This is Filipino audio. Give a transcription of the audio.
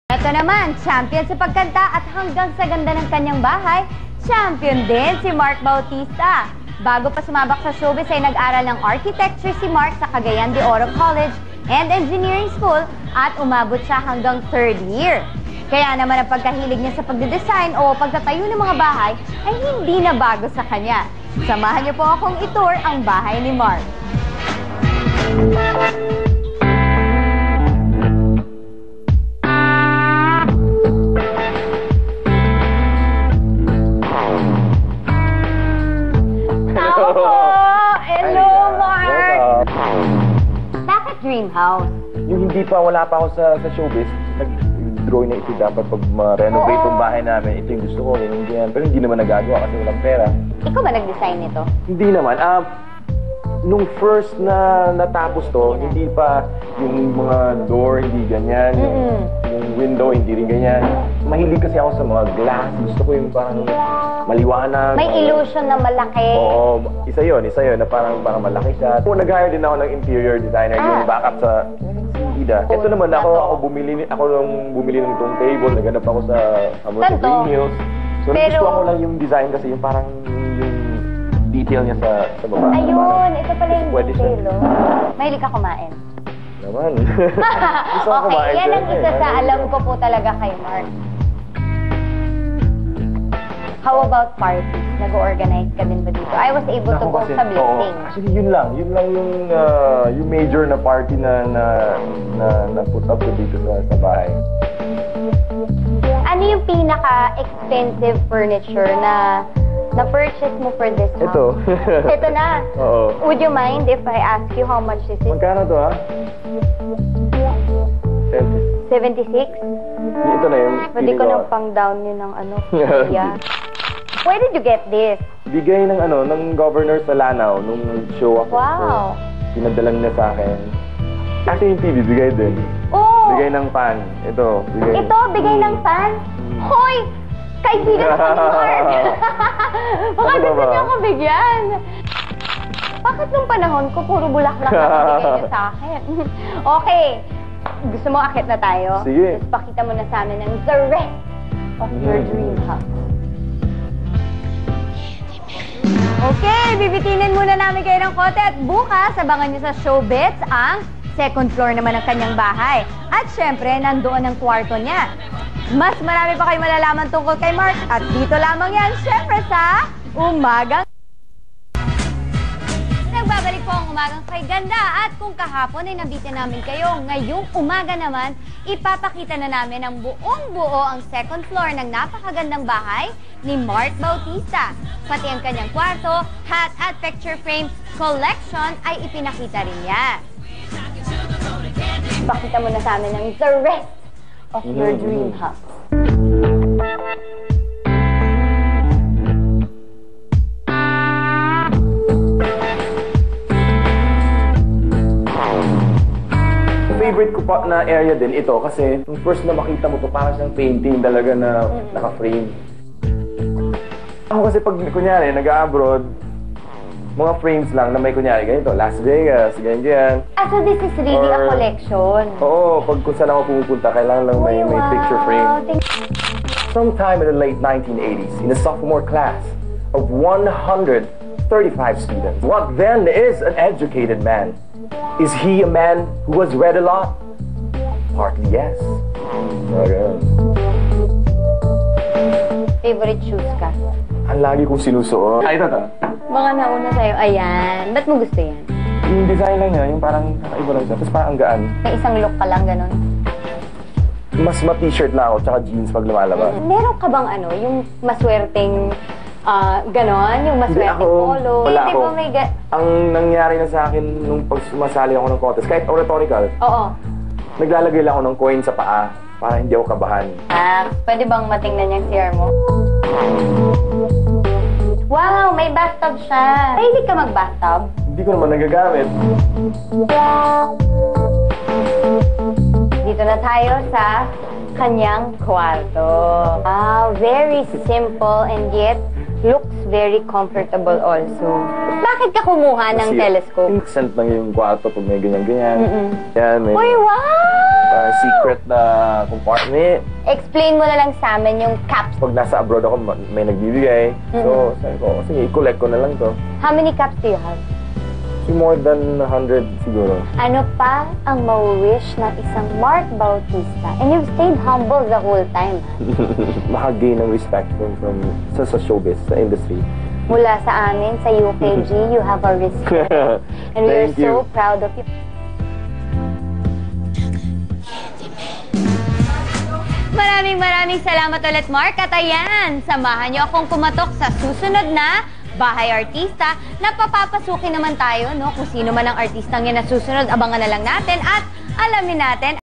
Ito naman, champion sa pagkanta at hanggang sa ganda ng kanyang bahay, champion din si Mark Bautista. Bago pa sumabak sa showbiz ay nag-aral ng architecture si Mark sa Cagayan de Oro College and Engineering School at umabot siya hanggang 3rd year. Kaya naman ang pagkahilig niya sa pagdedesign o pagtatayo ng mga bahay ay hindi na bago sa kanya. Samahan niyo po akong itour ang bahay ni Mark. Hello, Mark! Bakit dream house? Yung wala pa ako sa showbiz, nag-drawing na ito dapat pag ma-renovate yung bahay namin. Ito yung gusto ko, yan. Pero hindi naman nagagawa kasi walang pera. Ikaw ba nag-design nito? Hindi naman. Nung first na natapos to, hindi pa yung mga door, hindi ganyan. Yung window, hindi rin ganyan. Mahilig kasi ako sa mga glass. Gusto ko yung parang maliwanag. May illusion na malaki. Oo, isa yun, na parang malaki siya. Nag-hire din ako ng interior designer, yung backup sa Ida. Ito naman, ako bumili ng tong table, naganap ako sa Green Hills. So, nagustuhan ko lang yung design kasi yung parang yung detail niya sa baba. Ayun, ito pala yung detail, oh. Mahilig ka kumain. Naman. Okay, yan ang isa sa alam ko po talaga kay Mark. How about parties? Nag-organize ka din ba dito? I was able to go sa blessing. Actually, yun lang yung major na party na put up ko dito sa bahay. Ano yung pinaka-expensive furniture na na-purchase mo for this house? Ito. Ito na? Oo. Would you mind if I ask you how much is it? Magkano to, ha? 76? Ito na yun. Pwede ko nang pang-down yun ng ano. Yeah. Where did you get this? Bigay ng governor sa Lanao nung show ako. Wow. So, pinadala niya sa akin. Kasi yung TV, bigay din. Oh! Bigay ng fan. Ito, bigay. Ito, bigay ng fan? Hoy! Kaibigan ako ni Mark! Baka gusto niyo ako bigyan. Bakit nung panahon ko, puro bulaklak na bigay niyo sa akin? Okay. Gusto mo akit na tayo? Sige. Tapos pakita mo na sa amin ang the rest of your dream house. Okay, bibitinin muna namin kayo ng kote at bukas abangan nyo sa Showbiz ang second floor naman ng kanyang bahay. At syempre, nandoon ang kwarto niya. Mas marami pa kayo malalaman tungkol kay Mark at dito lamang yan, syempre sa Umagang. Nagbabalik po ang Umagang Kay Ganda at kung kahapon ay nabitin namin kayo, ngayong umaga naman, ipapakita na namin ang buong-buo ang second floor ng napakagandang bahay ni Mark Bautista. Pati ang kanyang kwarto, hat at picture frame collection ay ipinakita rin niya. Ipakita mo na sa amin ang the rest of your dream house. Favorite ko pa na area din ito kasi yung first na makita mo to parang siyang painting talaga na naka-frame. Ako kasi pag kunyari nag-abroad, mga frames lang na may kunyari ganito, Las Vegas, ganyan. So this is really a collection? Oo, pag kung saan ako pumupunta, kailangan lang may picture frame. Sometime in the late 1980s, in a sophomore class of 135 students, what then is an educated man? Is he a man who has read a lot? Partly yes. Favorite shoes ka? Ang lagi kong sinusuot. Ay, ito. Mga nauna sa'yo. Ayan. Ba't mo gusto yan? Yung design lang niya, yung parang kakaiba lang siya. Tapos parang ang gaan. May isang look ka lang, ganun? Mas ma-t-shirt na ako, tsaka jeans pag lumalabas. Meron ka bang yung maswerteng ganon? Yung maswerteng polo? Wala Hindi ako. ba may Ang nangyari na sa akin nung pag sumasali ako ng contest, kahit oratorical, Oo. naglalagay lang ako ng coin sa paa para hindi ako kabahan. Pwede bang matingnan yung CR mo? Wow, may bathtub siya. Mahilig ka mag-bathtub? Hindi ko naman nagagamit. Dito na tayo sa kanyang kwarto. Wow, very simple and yet looks very comfortable also. Bakit ka kumuha ng telescope? Instant lang yung kwarto pag may ganyan-ganyan. Yan, may... Uy, wow! secret na compartment. Explain mo na lang sa amin yung caps. Pag nasa abroad ako, may nagbibigay. So, sabi ko, sige, i-collect ko na lang to. How many caps do you have? More than 100 siguro. Ano pa ang ma-wish ng isang Mark Bautista? And you've stayed humble the whole time. Makagain ng respect from sa showbiz, sa industry. Mula sa amin, sa UKG, you have our respect. And we are Thank you. so proud of you. Maraming salamat ulit, Mark. At ayan, samahan niyo akong kumatok sa susunod na Bahay Artista. Napapapasukin naman tayo, no? Kung sino man ang artistang yan na susunod, abangan na lang natin at alamin natin